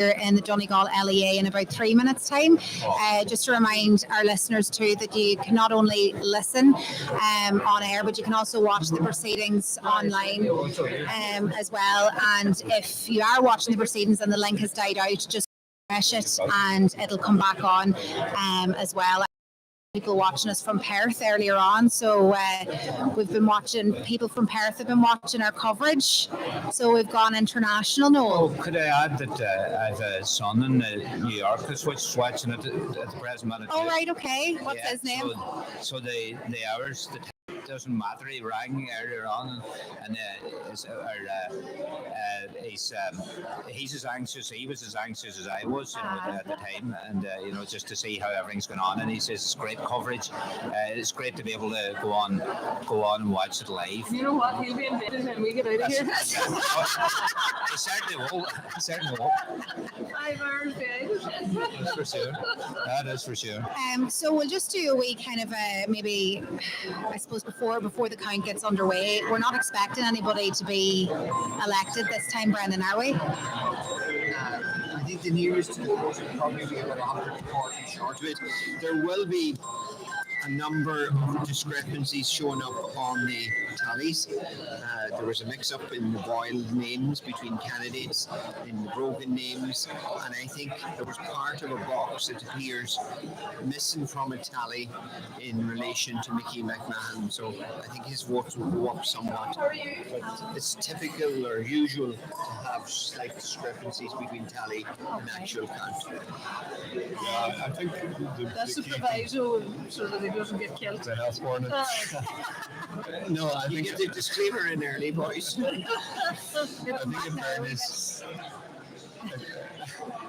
in the Donegal LEA in about 3 minutes' time. Just to remind our listeners too that you can not only listen on air, but you can also watch the proceedings online as well. And if you are watching the proceedings and the link has died out, just refresh it and it'll come back on as well. People watching us from Perth earlier on, so we've been watching, people from Perth have been watching our coverage, so we've gone international. Noel, could I add that I have a son in New York who's watching it at the present moment. Oh right, okay. What's his name? So the hours, the doesn't matter. He rang earlier on, and he was as anxious as I was at the time, and just to see how everything's going on. And he says it's great coverage. It's great to be able to go on and watch it live. And you know what? He'll be invited when we get out of here. He certainly will. 5 hours behind. That's for sure. That is for sure. So we'll just do a wee kind of maybe, I suppose, before the count gets underway. We're not expecting anybody to be elected this time, Brendan, are we? I think the nearest to the vote will probably be about 140 short of it. There will be a number of discrepancies showing up on the tallies. There was a mix-up in the boiled names between candidates, in the broken names, and I think there was part of a box that appears missing from a tally in relation to Mickey McMahon, so I think his votes will go up somewhat. But it's typical or usual to have slight discrepancies between tally and actual count. I think that's the proviso so that he doesn't get killed. The health warning. No, I think the disclaimer in early, boys. I think in fairness,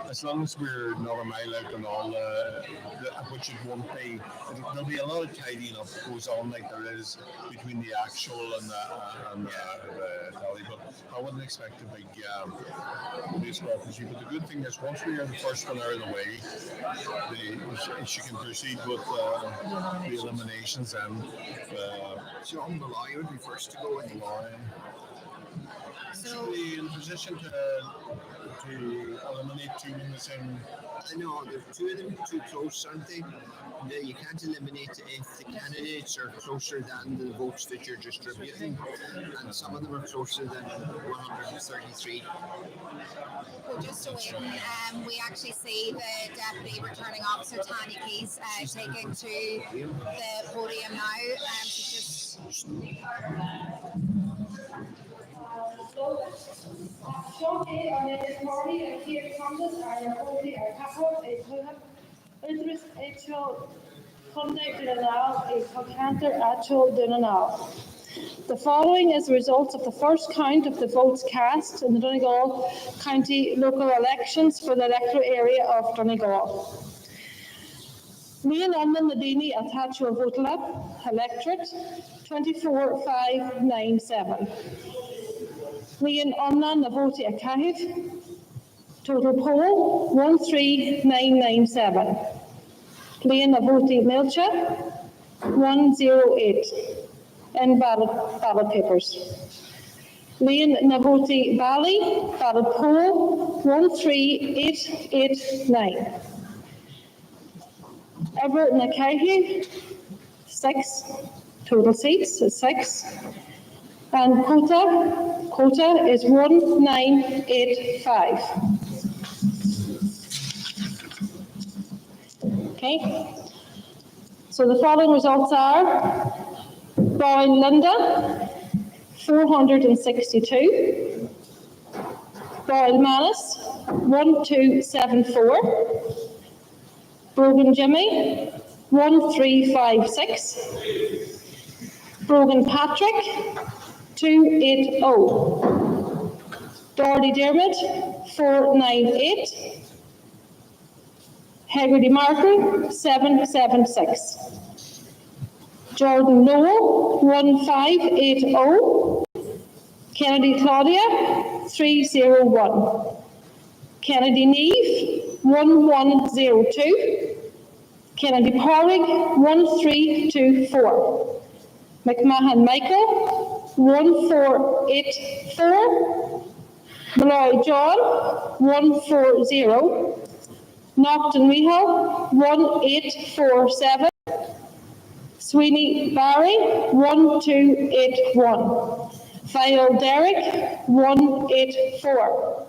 as long as we're not a mile out and all, which it won't be, there'll be a lot of tidying up that goes on like there is between the actual and the tally, but I wouldn't expect a big discrepancy. But the good thing is, once we are the first one out of the way, she can proceed with the eliminations and John Malloy would be first to go in. So be in position to eliminate two in the same. I know, there's two of them too close, aren't they? You can't eliminate if the candidates are closer than the votes that you're distributing, and some of them are closer than 133. Well, just to wait, we actually see the Deputy Returning Officer Tanya Keys taking to the podium now. She's just... Shortly on the party and here comes our party our couple is who have interest actual contact to now is counter actual now. The following is the results of the first count of the votes cast in the Donegal County local elections for the electoral area of Donegal. Mian Annan Nadini at actual vote electorate 24,597. Mian Annan Navoti Akahiv, total poll 13,997. Lian Navoti Milcha 108. And ballot papers. Lian Navoti Bali, ballot poll 13889. Everett Nakahi 6. Total seats is 6. And quota is 1985. Okay. So the following results are Bowen Linda 462. Boyle Manus 1274. Brogan Jimmy 1356. Brogan Patrick 280. Doherty Dermot 498. Haggerty Margaret 776. Jordan Noel 1580. Kennedy Claudia 301. Kennedy Neve 1102. Kennedy Porrig 1324. McMahon Michael 1484. Malloy John, 140. Nocton Michal, 1847. Sweeney Barry, 1281. Fail Derek, 184.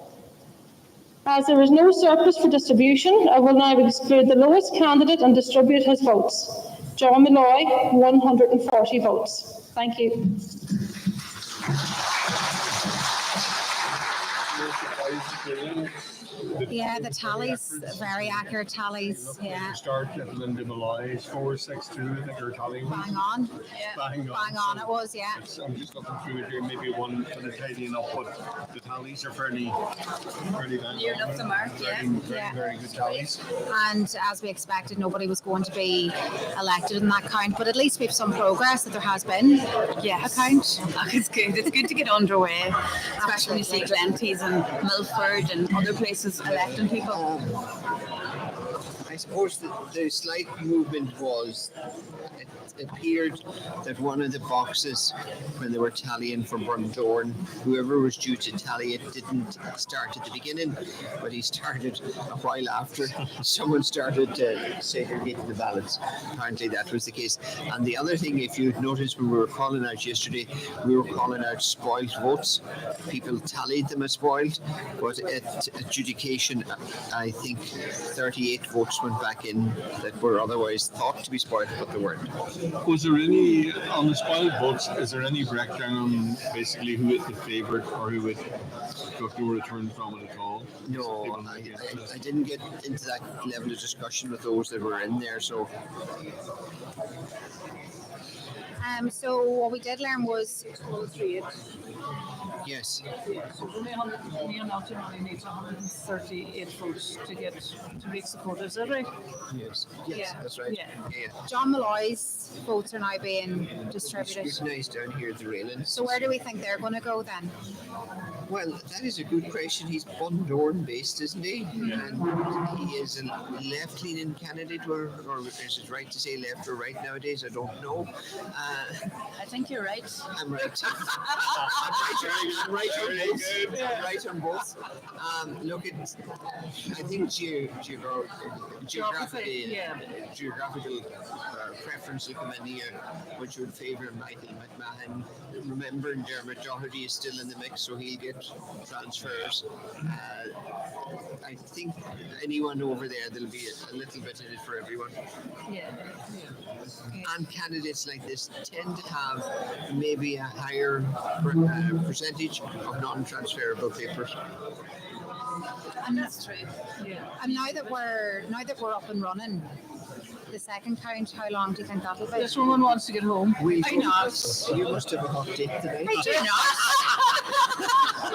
As there is no surplus for distribution, I will now exclude the lowest candidate and distribute his votes. John Malloy, 140 votes. Thank you. Yeah, the tallies, very accurate tallies. Yeah. Start at Linda Malloy's 462, I think her tally was. Bang on. Bang on. Bang on, it was, yeah. I'm just looking through it here, maybe one that is tidying up, but the tallies are fairly bang Near enough the mark, yeah. Very good tallies. And as we expected, nobody was going to be elected in that count, but at least we have some progress that there has been Yes. a count. Oh, it's good. It's good to get underway, especially when you see Glenties and Milford and other places electing people. I suppose the slight movement was it appeared that one of the boxes, when they were tallying for Brundorn, whoever was due to tally it didn't start at the beginning, but he started a while after. Someone started to segregate the ballots. Apparently that was the case. And the other thing, if you'd noticed when we were calling out yesterday, we were calling out spoiled votes. People tallied them as spoiled, but at adjudication, I think 38 votes went back in that were otherwise thought to be spoiled, but they weren't. Was there any, on the spoiled votes, is there any breakdown on basically who is the favourite or who would got no return from it at all? No, I didn't get into that level of discussion with those that were in there, so So what we did learn was yes. Only 138 votes to reach the quota, is that right? Yes, Yeah. that's right. Yeah. John Malloy's votes are now being distributed. Scrutinised down here at the railings. So where do we think they're going to go then? Well, that is a good question. He's Bundoran based, isn't he? And he is a left-leaning candidate, or is it right to say left or right nowadays? I don't know. I think you're right. I'm right. I'm right on both. I'm right on both. Look, I think geographical preference will come in here, which would favour Michael McMahon. Remembering Dermot Doherty is still in the mix, so he'll get transfers. I think anyone over there'll be a little bit in it for everyone. Yeah. And candidates like this tend to have maybe a higher percentage of non-transferable papers. And that's true. Yeah. And now that we're up and running, the second count, how long do you think that'll be? If someone wants to get home. I know. You must have a hot date today. I do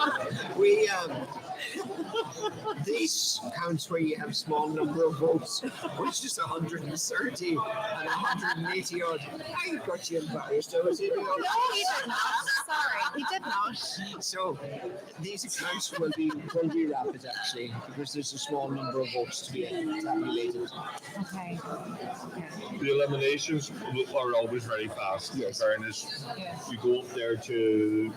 not. We these counts where you have small number of votes, which is 130 and 180 odd. I got you embarrassed. I was in No, he did not. Sorry, he did not. So these accounts will be rapid actually, because there's a small number of votes to be tabulated. Okay. The eliminations are always very fast. Yes. In fairness, you go up there to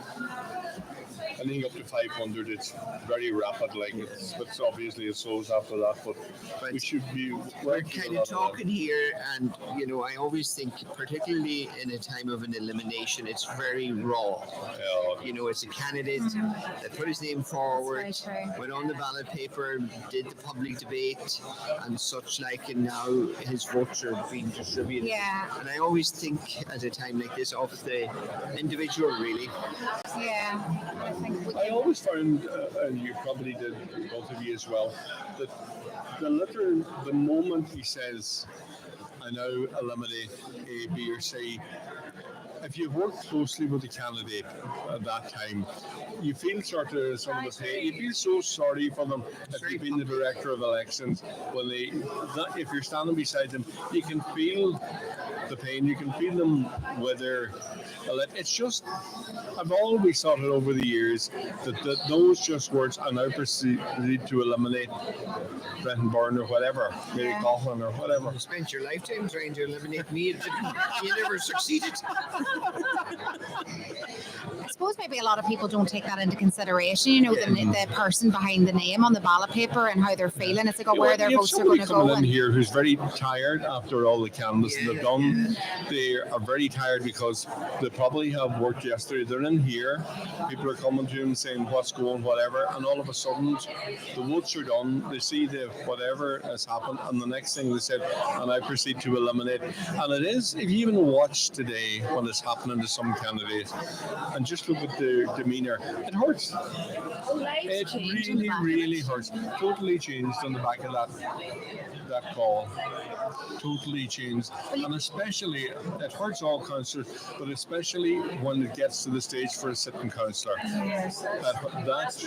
anything up to 500. It's very rapid. Like it's obviously it slows after that, but we should be. We're kind of talking here, and I always think, particularly in a time of an elimination, it's very raw. It's a candidate that put his name forward, That's very true. went on the ballot paper, did the public debate, and such like, and now his votes are being distributed. Yeah. And I always think at a time like this of the individual, really. Yeah. I think we I always found, and you probably did, both of you as well, that the moment he says, I now eliminate A, B, or C, if you've worked closely with the candidate at that time, you feel sort of some of the pain. You feel so sorry for them if you've been the director of elections. If you're standing beside them, you can feel the pain. You can feel them wither. It's just, I've always thought it over the years that those just words, I now proceed to eliminate Brenton Byrne or whatever, Mary Coughlin or whatever. You spent your lifetime trying to eliminate me. You never succeeded. suppose maybe a lot of people don't take that into consideration, you know, the person behind the name on the ballot paper and how they're feeling. It's like, oh, where their votes are going to go. Somebody coming in here who's very tired after all the canvassing they've done. They are very tired because they probably have worked yesterday. They're in here. People are coming to them saying what's going, whatever, and all of a sudden the votes are done. They see the whatever has happened, and the next thing they said, and I proceed to eliminate. And it is, if you even watch today when it's happening to some candidates, and just look at their demeanour, it hurts. It really, really hurts. Totally changed on the back of that call. Totally changed. And especially, it hurts all councillors, but especially when it gets to the stage for a sitting councillor. Yes, That's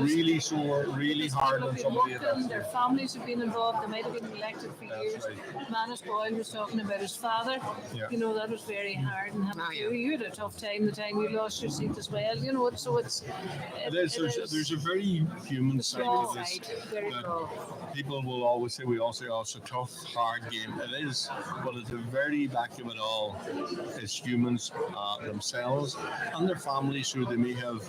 really sore, really hard on somebody. Their families have been involved. They might have been elected for years. Manus Boyle was talking about his father. Yeah. You know, that was very hard. And you had a tough time the time you lost your seat as well. You know, so it's... There's a very human side to this. Very raw. People will always say, we all say, oh, it's a tough, hard game. It is, but at the very back of it all is humans themselves and their families who they may have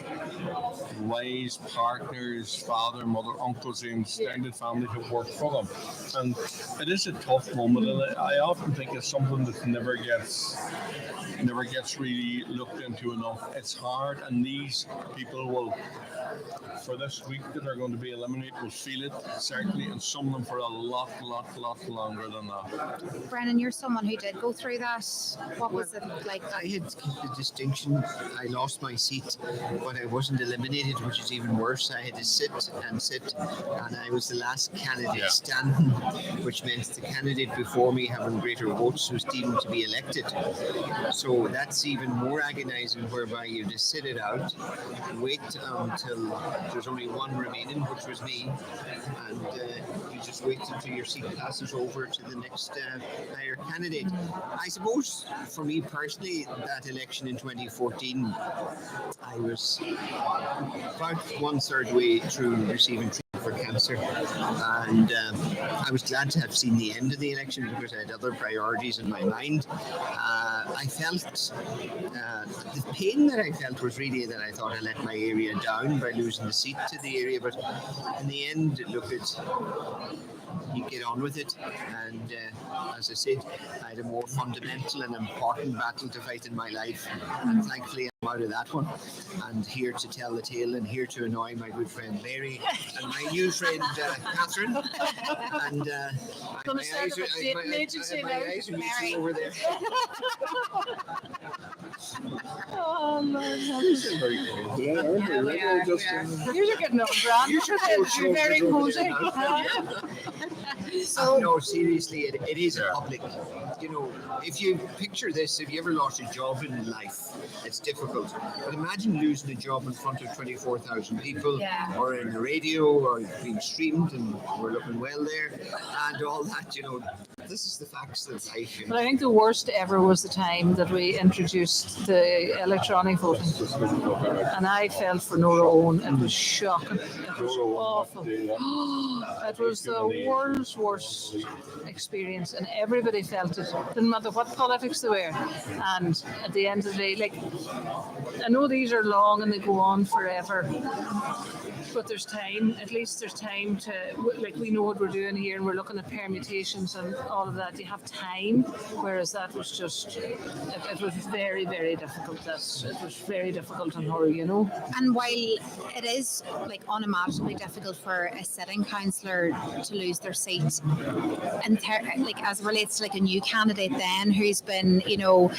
wives, partners, father, mother, uncles, and extended family who work for them. And it is a tough moment, and I often think it's something that never gets really looked into enough. It's hard, and these people will, for this week that are going to be eliminated, will feel it, certainly, and some of them for a lot longer than that. Brennan, you're someone who did go through that. What was it like? I had the distinction. I lost my seat, but I wasn't eliminated, which is even worse. I had to sit, and I was the last candidate standing, which meant the candidate before me having greater votes was deemed to be elected. So that's even more agonising, whereby you just sit it out, wait until there's only one remaining, which was me, and you just wait until your seat passes over to the next higher candidate. I suppose for me personally, that election in 2014, I was about 1/3 way through receiving treatment for cancer, and I was glad to have seen the end of the election because I had other priorities in my mind. I felt the pain that I felt was really that I thought I let my area down by losing the seat to the area, but in the end, look, you get on with it, and as I said, I had a more fundamental and important battle to fight in my life, and thankfully I'm out of that one, and here to tell the tale and here to annoy my good friend Mary and my new friend Catherine, and my eyes are meeting over there. Oh, Lord. You're getting on, Brad. You're very cozy. So no, seriously, it is a public. You know, if you picture this, if you ever lost a job in life, it's difficult. But imagine losing a job in front of 24,000 people, or in the radio, or being streamed, and we're looking well there, and all that. You know, this is the facts of life. But I think the worst ever was the time that we introduced the electronic voting. And I felt for Nora Owen, it was shocking. It was awful. It was the world's worst experience, and everybody felt it. Didn't matter what politics they were. And at the end of the day, like, I know these are long and they go on forever, but there's time. At least there's time to, like, we know what we're doing here, and we're looking at permutations and all of that. You have time, whereas that was just, it was very, very difficult. It was very difficult on her, you know. And while it is like unimaginably difficult for a sitting councillor to lose their seat, and like as it relates to like a new candidate then who's been, you know,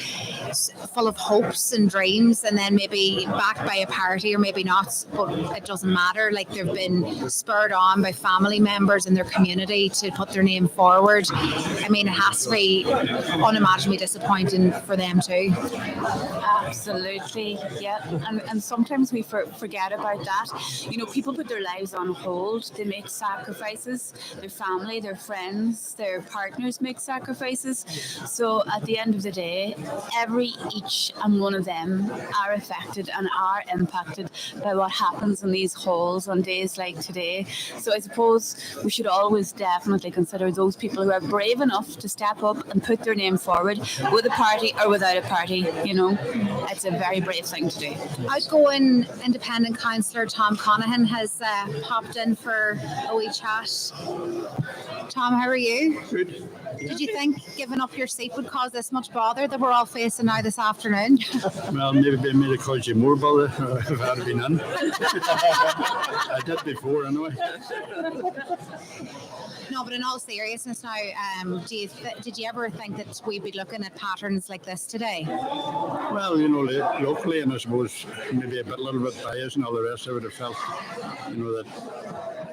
full of hopes and dreams, and then maybe backed by a party or maybe not, but it doesn't matter. Like they've been spurred on by family members in their community to put their name forward. I mean, it has to be unimaginably disappointing for them too. Absolutely, yeah. And sometimes we forget about that. You know, people put their lives on hold. They make sacrifices. Their family, their friends, their partners make sacrifices. So at the end of the day, each and one of them are affected and are impacted by what happens in these halls goals on days like today. So I suppose we should always definitely consider those people who are brave enough to step up and put their name forward, with a party or without a party. It's a very brave thing to do. Outgoing independent councillor Tom Conahan has popped in for a wee chat. Tom, how are you? Good. Did you think giving up your seat would cause this much bother that we're all facing now this afternoon? Well, maybe it made it cause you more bother if I had been in. I did before anyway. No, but in all seriousness now, did you ever think that we'd be looking at patterns like this today? Well, locally, and I suppose maybe a little bit biased and all the rest, I would have felt, that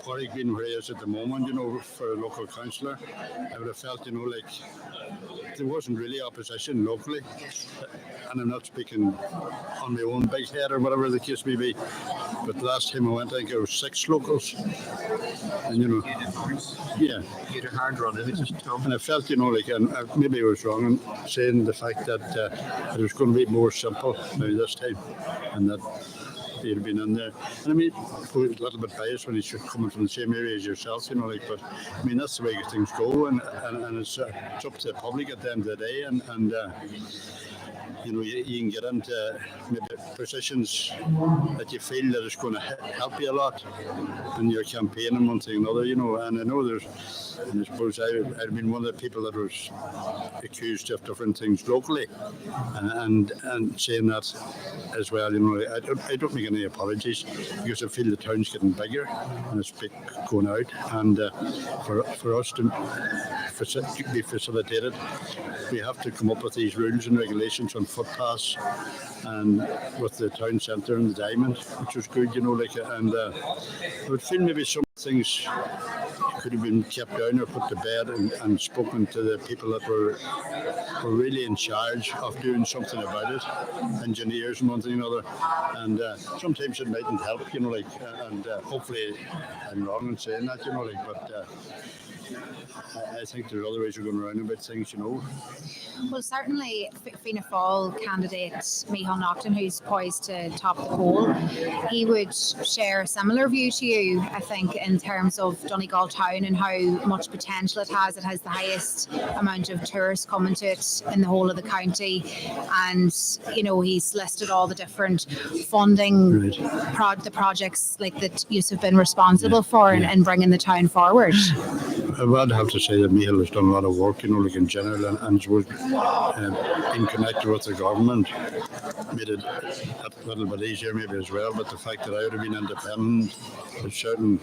Pádraig being where he is at the moment, for a local councillor, I would have felt, like there wasn't really opposition locally. And I'm not speaking on my own big head or whatever the case may be. But the last time I went, I think there were 6 locals. And, yeah. You had a hard run, isn't it, Tom? And I felt, and maybe I was wrong in saying the fact that it was going to be more simple now this time. And that he'd been in there. And I mean, a little bit biased when he's coming from the same area as yourself, but I mean, that's the way things go, and it's up to the public at the end of the day, and you can get into maybe positions that you feel that it's going to help you a lot in your campaign and one thing or another, and I know and I suppose I've been one of the people that was accused of different things locally, and saying that as well, I don't make any apologies, because I feel the town's getting bigger and it's going out, and for us to be facilitated, we have to come up with these rules and regulations on footpaths and with the town centre and the diamond, which was good, and I would feel maybe some things could have been kept down or put to bed and spoken to the people that were really in charge of doing something about it, engineers and one thing or another, and sometimes it mightn't help, and hopefully I'm wrong in saying that, but I think there's other ways of going around about things, Well, certainly Fianna Fáil candidate Micheál Naughton, who's poised to top the poll, he would share a similar view to you, I think, in terms of Donegal Town and how much potential it has. It has the highest amount of tourists coming to it in the whole of the county, and he's listed all the different funding the projects that you have been responsible for in bringing the town forward. I would have to say that Micheál has done a lot of work, in general, and suppose being connected with the government made it a little bit easier maybe as well, but the fact that I would have been independent, there's certain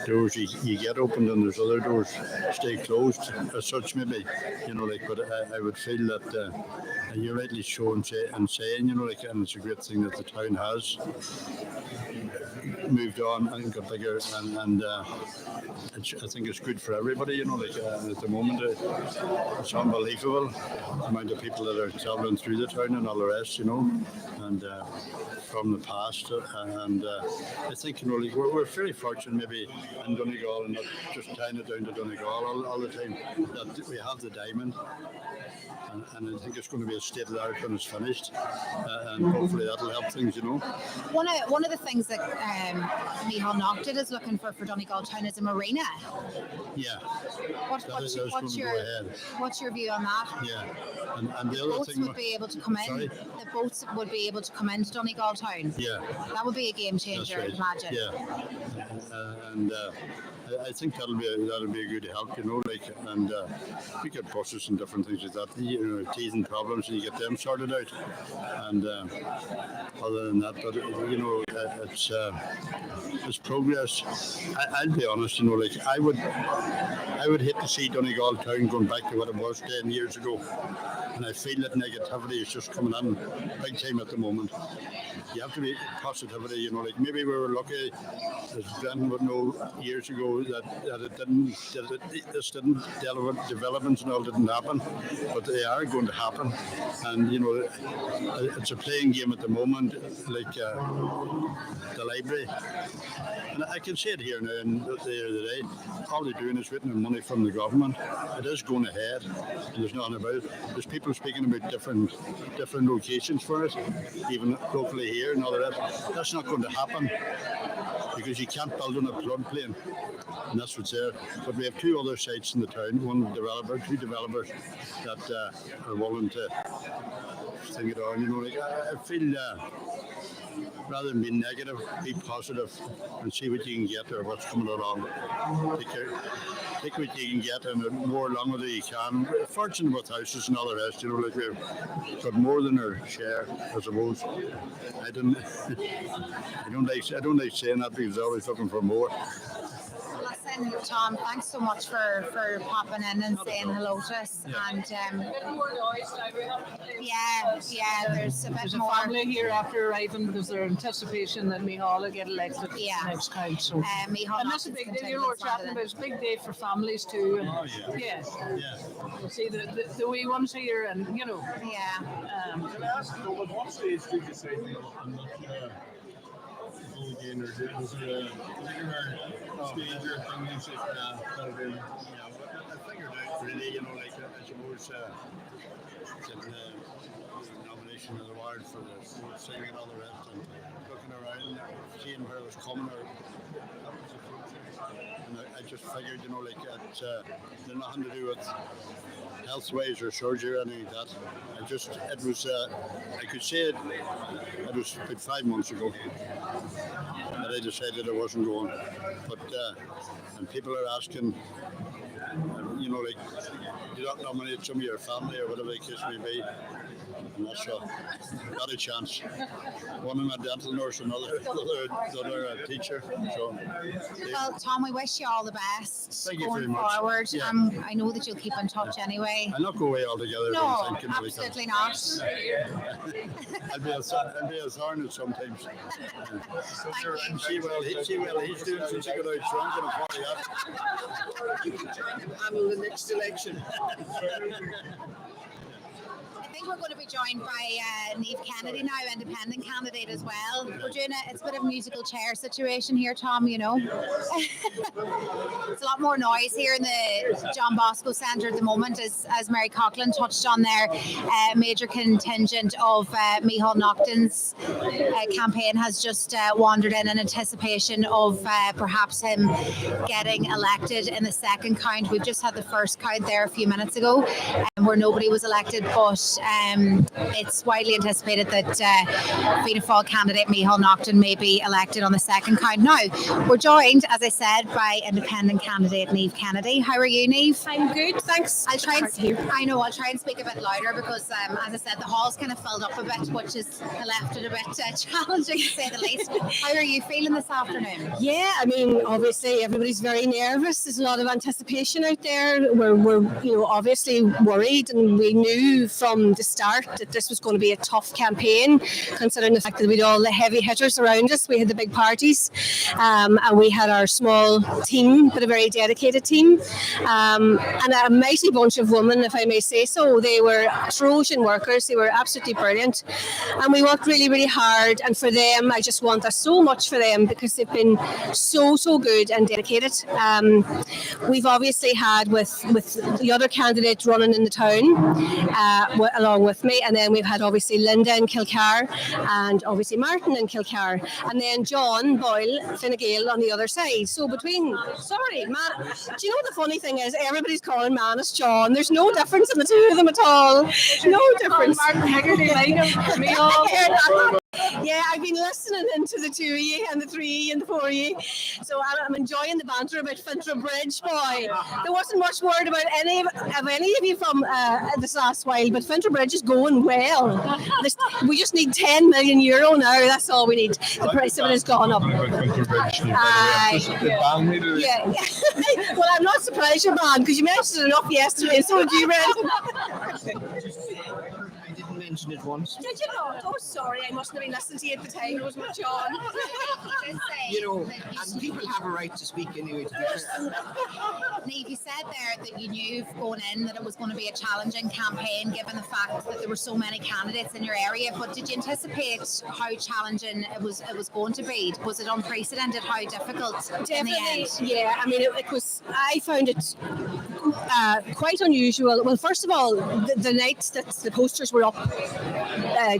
doors you get opened and there's other doors stay closed as such maybe, but I would feel that you're rightly showing and saying, and it's a great thing that the town has moved on and got bigger, and I think it's good for everybody, at the moment it's unbelievable the amount of people that are travelling through the town and all the rest, and from the past, and I think we're very fortunate maybe in Donegal, and not just tying it down to Donegal all the time, that we have the diamond. And I think it's going to be a state of the art when it's finished, and hopefully that'll help things, One of the things that Micheál Naughton is looking for Donegal Town is a marina. Yeah. What's your view on that? Yeah. And the other boats thing would be able to come in. Sorry? The boats would be able to come into Donegal Town. Yeah. That would be a game changer, That's right. I'd imagine. Yeah. And I think that'll be a good help, and we get buses and different things like that, teething problems, and you get them sorted out. And other than that, but it's progress. I'll be honest, I would hate to see Donegal Town going back to what it was 10 years ago, and I feel that negativity is just coming in big time at the moment. You have to be positivity, maybe we were lucky, as Brendan would know years ago, developments and all didn't happen, but they are going to happen, and it's a playing game at the moment, like the library, and I can see it here now and the other day. All they're doing is waiting on money from the government. It is going ahead, and there's nothing about it. There's people speaking about different locations for it, even locally family here and all the rest. That's not going to happen because you can't build on a floodplain, and that's what's there. But we have 2 other sites in the town, 2 developers that are willing to think it on. You know, like I feel rather than be negative, be positive and see what you can get or what's coming along. Take what you can get and the more longer that you can. We're fortunate with houses and all the rest, you know, like we've got more than our share, I suppose. I don't like saying that because I'm always looking for more. Listen, Tom, thanks so much for popping in and saying hello to us. Yeah. And there's a bit There's a more. family here after arriving because they're in anticipation that Micheál will get elected next time. So. Micheál And that's a big day. You know, we're chatting about it's a big day for families too. And Yeah. We'll see the wee ones here, and you know. Yeah. Can I ask, at what stage did you say, I'm not again, or was it a stage or thing you said, that'll do? I figured out really, you know, like I suppose getting the nomination of the award for the singing and all the rest, and looking around, seeing where it was coming, and I just figured, you know, like it's nothing to do with health-wise or surgery or anything like that. It was, I could say it was about 5 months ago that I decided I wasn't going. But, and people are asking, you know, like, do not nominate some of your family or whatever the case may be. I'm not sure. Got a chance. One in a dental nurse, another teacher. So, Well, Tom, we wish you all the best Thank you going very much. forward. Yeah. I know that you'll keep in touch anyway. I'll not go away altogether. No, I'm thinking absolutely not. I'll be a thorn sometimes. Thank you. See well, he's doing since he got out, so I'm going to party up. You can join the panel the next election. I think we're going to be joined by Niamh Kennedy now, independent candidate as well. We're doing it's a bit of a musical chair situation here, Tom, you know. It's a lot more noise here in the John Bosco Centre at the moment, as Mary Coughlin touched on there. Major contingent of Micheál Naughton's campaign has just wandered in anticipation of perhaps him getting elected in the second count. We've just had the first count there a few minutes ago where nobody was elected, but it's widely anticipated that Fianna Fáil candidate Micheál Naughton may be elected on the second count. Now, we're joined, as I said, by independent candidate Niamh Kennedy. How are you, Niamh? I'm good, thanks. I'll try and speak a bit louder because, as I said, the hall's kind of filled up a bit, which has left it a bit challenging to say the least. How are you feeling this afternoon? Yeah, I mean, obviously everybody's very nervous. There's a lot of anticipation out there. We're obviously worried, and we knew from the start that this was going to be a tough campaign, considering the fact that we had all the heavy hitters around us. We had the big parties, and we had our small team, but a very dedicated team, and a mighty bunch of women, if I may say so. They were Trojan workers. They were absolutely brilliant, and we worked really, really hard. And for them, I just want us so much for them because they've been so good and dedicated. We've obviously had with the other candidates running in the town, along with me, and then we've had obviously Linda in Kilcar and obviously Martin in Kilcar, and then John Boyle, Fine Gael on the other side. So do you know what the funny thing is? Everybody's calling Manus John. There's no difference in the two of them at all. No difference. Martin Haggerty, like him, me all. Yeah, I've been listening into the 2E and the 3E and the 4E, so I'm enjoying the banter about Fintra Bridge. Boy, there wasn't much word about any of you from this last while, but Fintra Bridge is going well. We just need €10 million now. That's all we need. The price of it has gone up. Yeah. Well, I'm not surprised you're banned because you mentioned it enough yesterday, and so did you, Red. I didn't mention it once. Did you not? Oh, sorry, I mustn't have been listening to you at the time. There was much on. You know, and people have a right to speak anyway, to be fair. Niamh, you said there that you knew going in that it was going to be a challenging campaign given the fact that there were so many candidates in your area, but did you anticipate how challenging it was going to be? Was it unprecedented how difficult in the end? Yeah, I mean, it was, I found it quite unusual. Well, first of all, the night that the posters were up,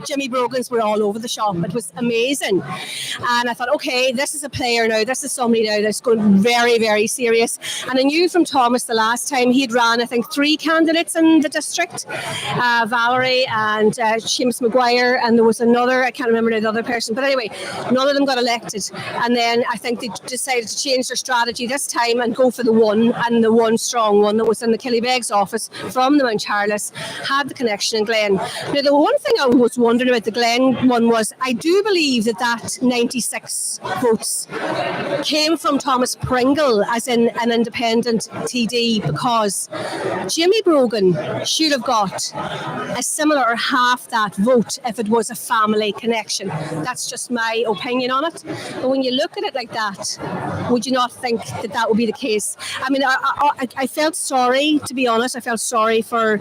Jimmy Brogans were all over the shop. It was amazing. And I thought, okay, this is a player now. This is somebody now that's going very, very serious. And I knew from Thomas the last time he'd ran, I think, 3 candidates in the district, Valerie and Seamus Maguire, and there was another, I can't remember the other person. But anyway, none of them got elected. And then I think they decided to change their strategy this time and go for the one strong one that was in the Killybegs office from the Mount Charles, had the connection in Glen. Now, the one thing I was wondering about the Glen one was, I do believe that 96 votes came from Thomas Pringle as in an independent TD, because Jimmy Brogan should have got a similar or half that vote if it was a family connection. That's just my opinion on it. But when you look at it like that, would you not think that would be the case? I mean, I felt sorry, to be honest. I felt sorry for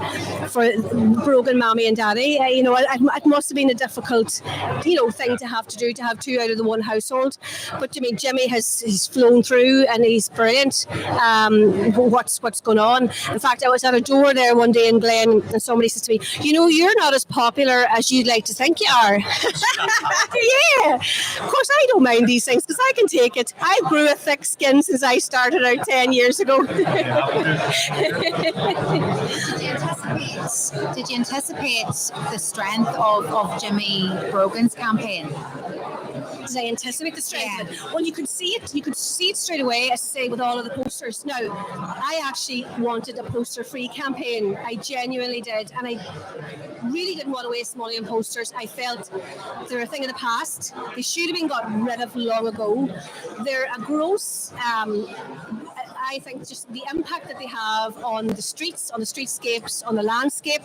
Brogan Mammy and Daddy. It must have been a difficult, thing to have to do, to have 2 out of the one household. But I mean, Jimmy he's flown through and he's brilliant. What's going on? In fact, I was at a door there one day in Glen and somebody says to me, you're not as popular as you'd like to think you are. Yeah, of course I don't mind these things because I can take it. I grew a thick skin since I started out 10 years ago. Did you anticipate the strength of Jimmy Brogan's campaign? Did I anticipate the strength of it? Well, you could see it. You could see it straight away, as I say, with all of the posters. Now, I actually wanted a poster-free campaign. I genuinely did. And I really didn't want to waste money on posters. I felt they're a thing of the past. They should have been gotten rid of long ago. They're a gross... I think just the impact that they have on the streets, on the streetscapes, on the landscape,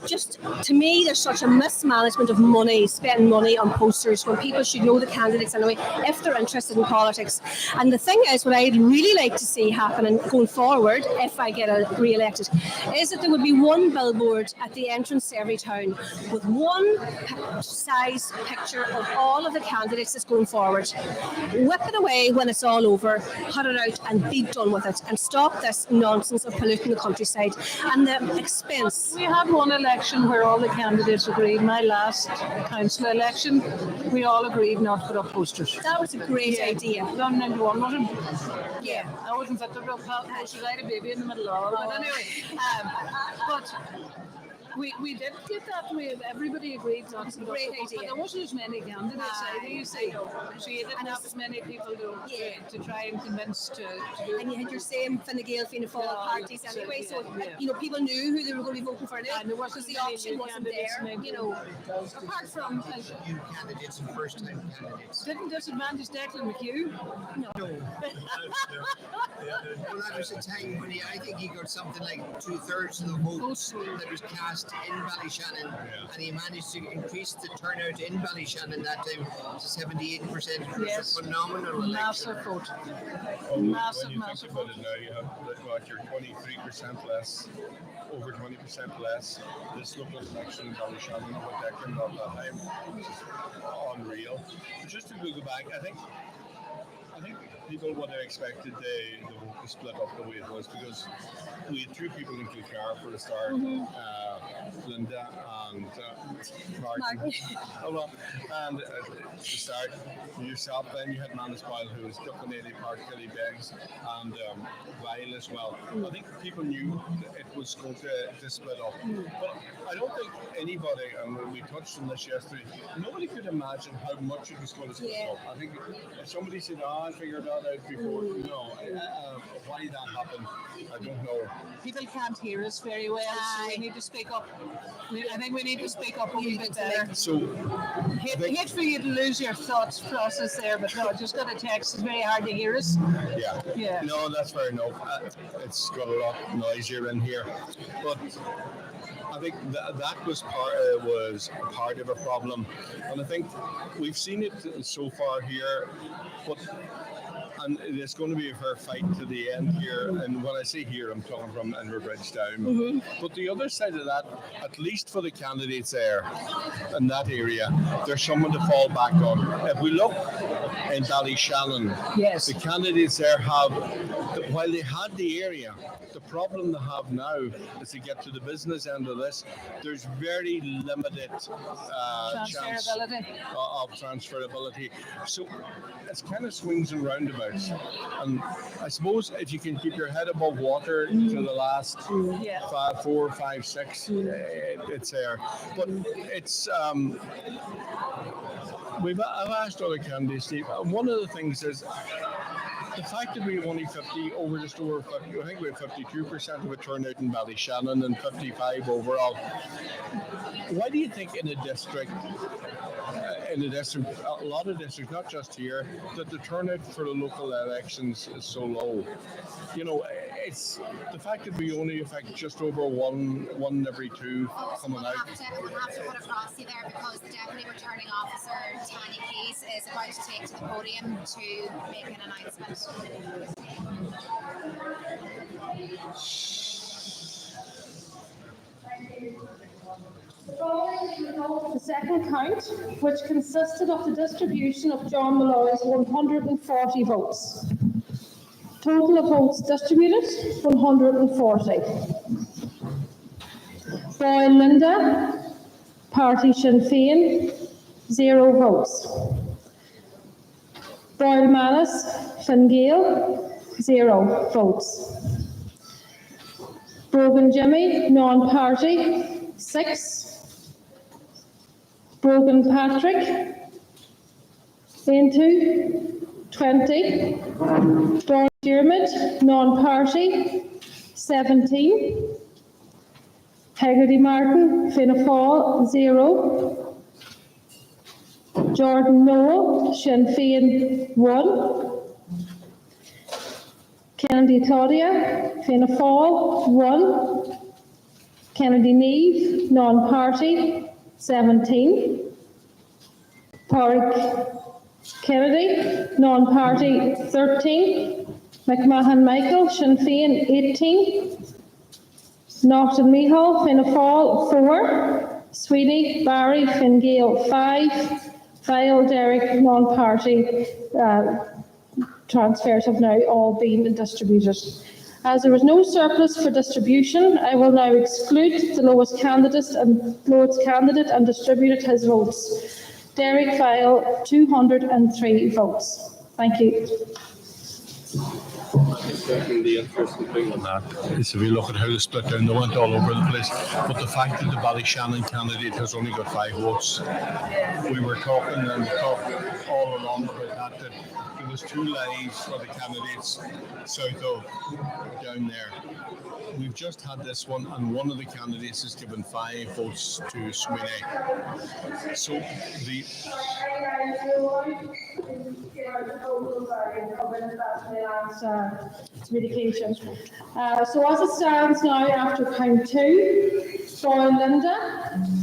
just to me, there's such a mismanagement of money, spending money on posters when people should know the candidates anyway, if they're interested in politics. And the thing is, what I'd really like to see happening going forward, if I get re-elected, is that there would be one billboard at the entrance to every town with one size picture of all of the candidates that's going forward. Whip it away when it's all over, put it out and be done with it, and stop this nonsense of polluting the countryside and the expense. We had one election where all the candidates agreed. My last council election, we all agreed not to put up posters. That was a great idea. 191 wasn't. Yeah, I wasn't fit to put up posters. I had a baby in the middle of it. But anyway, but we did get that way. Everybody agreed not to put up posters, but there wasn't as many candidates either, you see. So you didn't have as many people to try and convince to do it. And you had your same Fine Gael, Fianna Fáil parties anyway, so people knew who they were going to be voting for now, because the option wasn't there, apart from New candidates and first-time candidates. Didn't disadvantage Declan McHugh. No. Well, that was a time when I think he got something like 2/3 of the votes that was cast in Ballyshannon, and he managed to increase the turnout in Ballyshannon that time to 78%. It was a phenomenal election. Massive vote. Massive vote. It now, you have your 23% less, over 20% less. This local election in Ballyshannon, what Declan got that time, which is unreal. But just to go back, I think people would have expected the vote to split up the way it was, because we had 2 people in Kilcar for the start, Linda and Martin. And to start yourself, then you had Manisbyle, who was Duckley Park, Killybegs, and Weil as well. I think people knew that it was going to split up. But I don't think anybody, and we touched on this yesterday, nobody could imagine how much it was going to split up. I think if somebody said, I figured that out before, why that happened, I don't know. People can't hear us very well, so we need to speak up. I think we need to speak up a wee bit better. So, hate for you to lose your thoughts process there, but no, just got a text. It's very hard to hear us. Yeah. No, that's fair enough. It's got a lot noisier in here, but I think that was part of a problem, and I think we've seen it so far here, and it's going to be a fair fight to the end here. And when I say here, I'm talking from Inverbridge down. But the other side of that, at least for the candidates there in that area, there's someone to fall back on. If we look in Ballyshannon, the candidates there have while they had the area, the problem they have now is to get to the business end of this. There's very limited chance of transferability. So it's kind of swings and roundabouts. And I suppose if you can keep your head above water to the last 4, 5, 6, it's there. But it's I've asked other candidates, Steve. One of the things is the fact that we have only just over 50, I think we have 52% of a turnout in Ballyshannon and 55 overall. Why do you think in a district, a lot of districts, not just here, that the turnout for the local elections is so low? You know, it's the fact that we only affect just over one every 2 coming out. We'll have to put across you there because the Deputy Returning Officer, Tanya Keys, is about to take to the podium to make an announcement. The second count, which consisted of the distribution of John Malloy's 140 votes. Total of votes distributed, 140. Boyle Linda, Party Sinn Féin, 0 votes. Boyle Manus, Fine Gael, 0 votes. Brogan Jimmy, non-party, 6. Brogan Patrick, into 20. Don Dermot, non-party, 17. Haggerty Martin, Fianna Fáil, 0. Jordan Noel, Sinn Féin, 1. Kennedy Claudia, Fianna Fáil, 1. Kennedy Neve, non-party, 17. Pádraig Kennedy, non-party, 13. McMahon Michael, Sinn Féin, 18. Naughton Mihal, Fianna Fáil, 4. Sweeney Barry, Fine Gael, 5. File Derek, non-party. Transfers have now all been distributed. As there was no surplus for distribution, I will now exclude the lowest candidate and distribute his votes. Derek File, 203 votes. Thank you. The interesting thing on that is if you look at how they split down, they went all over the place. But the fact that the Ballyshannon candidate has only got 5 votes, we were talking and talked all along about that there was 2 lives for the candidates south of down there. We've just had this one, and one of the candidates has given 5 votes to Sweeney. So the communication. So as it stands now after count 2, Boyle Linda,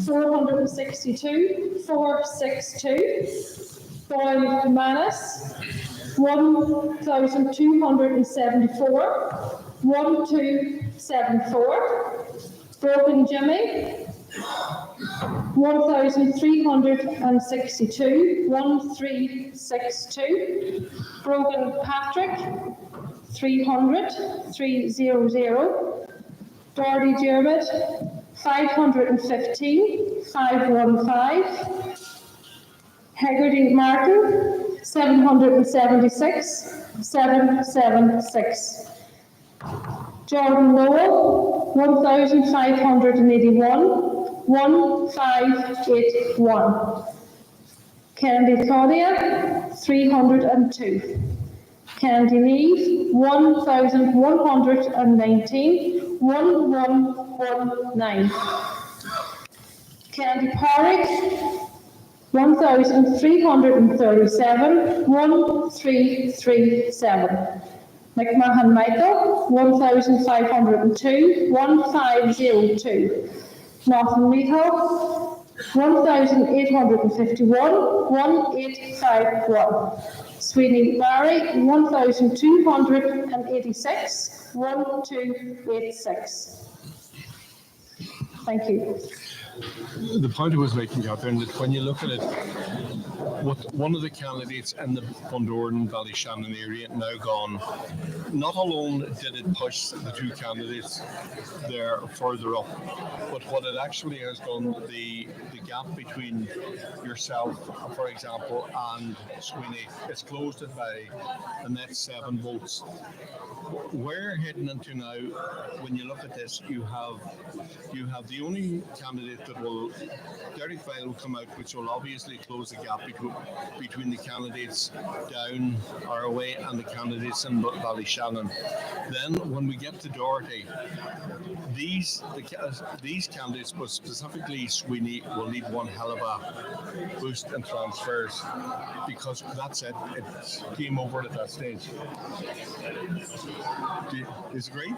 462, 462. Boyle Manus, 1,274, 1274. Brogan Jimmy, 1,362, 1362. Brogan Patrick, 300, 300. Doherty Dermot, 515, 515. Haggerty Martin, 776, 776. Jordan Noel, 1,581, 1581. Kennedy Claudia, 302. Kennedy Neve, 1,119, 1119. Kennedy Pádraig, 1,337, 1337. McMahon Michael, 1,502, 1502. Naughton Mihal, 1,851, 1851. Sweeney Barry, 1,286, 1286. Thank you. the point I was making, Catherine, that when you look at it, what one of the candidates in the Bundoran Ballyshannon area now gone, not alone did it push the two candidates there further up, but what it actually has done, the gap between yourself, for example, and Sweeney, it's closed it by a net 7 votes. We're heading into now, when you look at this, you have the only candidate that will, Derek Vile will come out, which will obviously close the gap between the candidates down our way and the candidates in Ballyshannon. Then when we get to Doherty, these candidates, but specifically Sweeney, will need one hell of a boost in transfers, because that's it. It's game over at that stage. Is it great?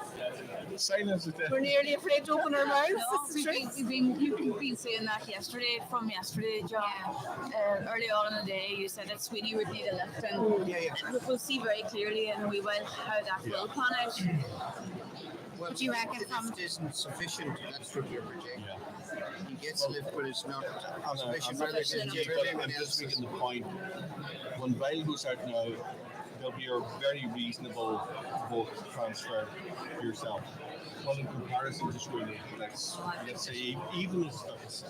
Silence is death. We're nearly afraid to open our mouths. You've been saying that yesterday, John. Early on in the day, you said that Sweeney would need a lift, and we'll see very clearly, and we will, how that will pan out. Well, do you reckon the lift isn't sufficient? That's what you're projecting. He gets a lift, but it's not sufficient. I'm just making the point. When Vile goes out now, there'll be a very reasonable vote transfer yourself. Well, in comparison to Sweeney, let's say even as it's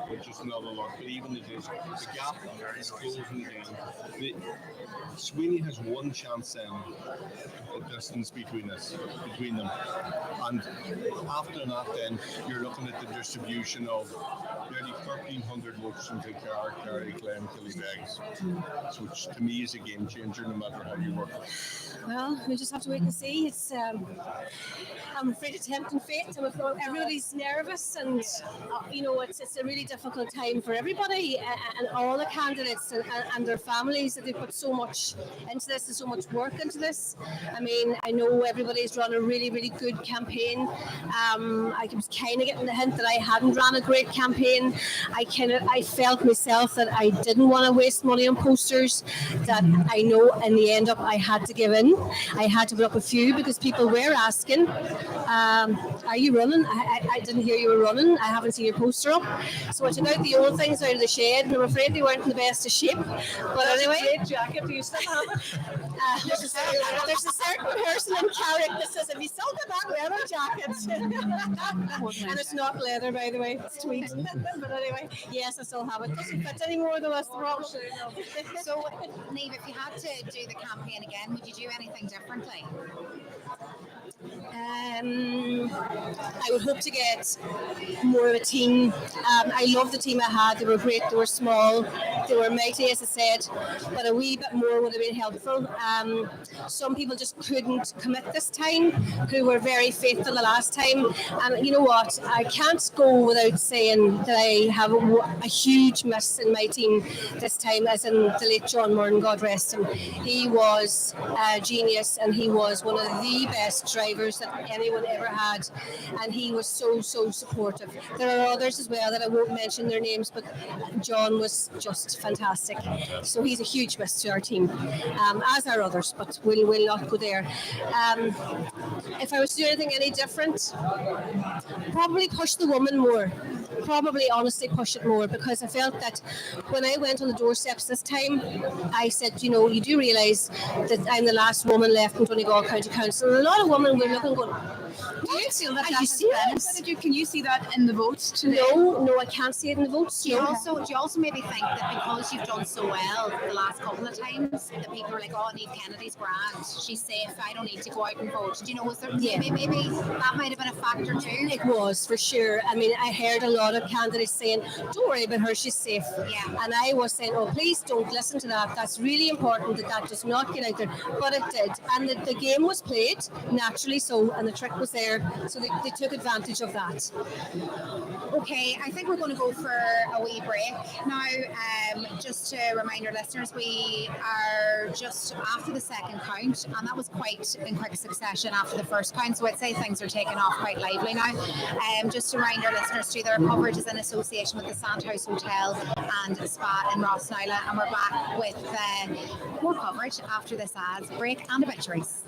which is not a lot, but even it is, the gap is closing down. Sweeney has one chance then, the distance between them. And after that, then you're looking at the distribution of nearly 1,300 votes from Kilcar, Kerry, Glen, Killybegs, which to me is a game changer no matter how you work. Well, we just have to wait and see. It's I'm afraid of tempting fate. Everybody's nervous, and it's a really difficult time for everybody and all the candidates and their families, that they put so much into this and so much work into this. I mean, I know everybody's run a really, really good campaign. I was kind of getting the hint that I hadn't run a great campaign. I felt myself that I didn't want to waste money on posters, that I know in the end up I had to give in. I had to put up a few because people were asking, are you running? I didn't hear you were running. I haven't seen your poster up. So I took out the old things out of the shed, and I'm afraid they weren't in the best of shape. But anyway, great jacket. Do you still have it? there's a certain person in Carrick that says, have you still got that leather jacket? And it's not leather, by the way, it's tweed. But anyway, yes, I still have it. It doesn't fit anymore, though, that's the problem. So, Niamh, if you had to do the campaign again, would you do anything differently? I would hope to get more of a team. I love the team I had. They were great. They were small. They were mighty, as I said, but a wee bit more would have been helpful. Some people just couldn't commit this time, who were very faithful the last time. And you know what? I can't go without saying that I have a huge miss in my team this time, as in the late John Murren, God rest him. He was a genius, and he was one of the best drivers that anyone ever had, and he was so supportive. There are others as well that I won't mention their names, but John was just fantastic. So he's a huge miss to our team, as are others, but we'll not go there. If I was to do anything any different, probably push the woman more. Probably honestly push it more, because I felt that when I went on the doorsteps this time, I said, you do realise that I'm the last woman left in Donegal County Council, and a lot of women were looking going, do you feel that are you serious? Can you see that in the votes today? No, I can't see it in the votes. Do you also maybe think that because you've done so well the last couple of times, that people are like, oh, Niamh Kennedy's grand, she's safe, I don't need to go out and vote? Do you know, was there maybe that might have been a factor too? It was, for sure. I mean, I heard a lot of candidates saying, don't worry about her, she's safe. Yeah. And I was saying, oh, please don't listen to that. That's really important that does not get out there. But it did. And the game was played naturally so, and the trick was there. So they took advantage of that. Okay, I think we're going to go for a wee break now. Just to remind our listeners, we are just after the second count, and that was quite in quick succession after the first count, so I'd say things are taking off quite lively now. Just to remind our listeners too, their coverage is in association with the Sandhouse Hotel and Spa in Rossnyla, and we're back with more coverage after this ads break and obituaries.